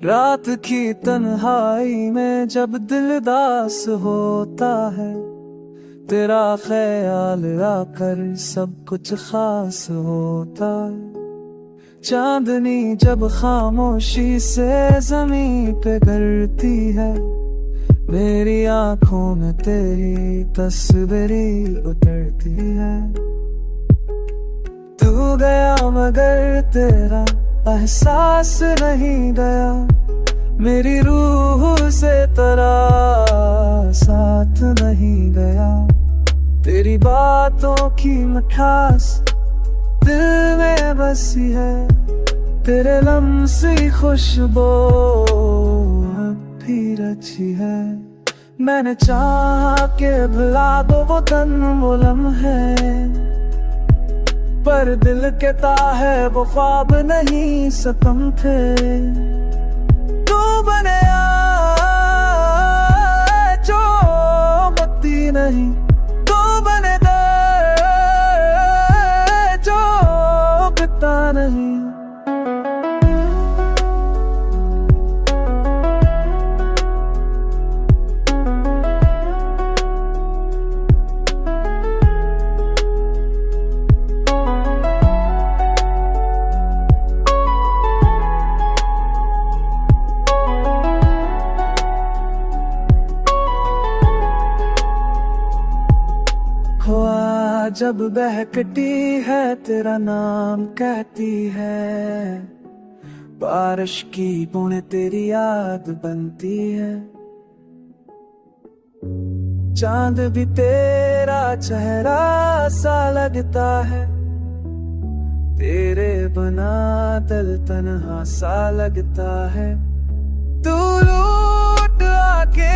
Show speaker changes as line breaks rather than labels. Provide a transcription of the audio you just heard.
रात की तन्हाई में जब दिल दास होता है, तेरा ख्याल आकर सब कुछ खास होता है। चांदनी जब खामोशी से जमीन पे गिरती है, मेरी आंखों में तेरी तस्वीरी उतरती है। तू गया मगर तेरा एहसास नहीं गया, मेरी रूह से तेरा साथ नहीं गया। तेरी बातों की मिठास दिल में बसी है, तेरे लम्स की खुशबू भी रची है। मैंने चाहा के भुला दो वो तन वो लम्हे, पर दिल कहता है वो ख्वाब नहीं सितम थे। तू बने जो मोती नहीं, तू बने दे जो पिता नहीं। हुआ जब बहकती है तेरा नाम कहती है, बारिश की बूंदें तेरी याद बनती है। चांद भी तेरा चेहरा सा लगता है, तेरे बना दिल तन्हा सा लगता है। तू लूट आके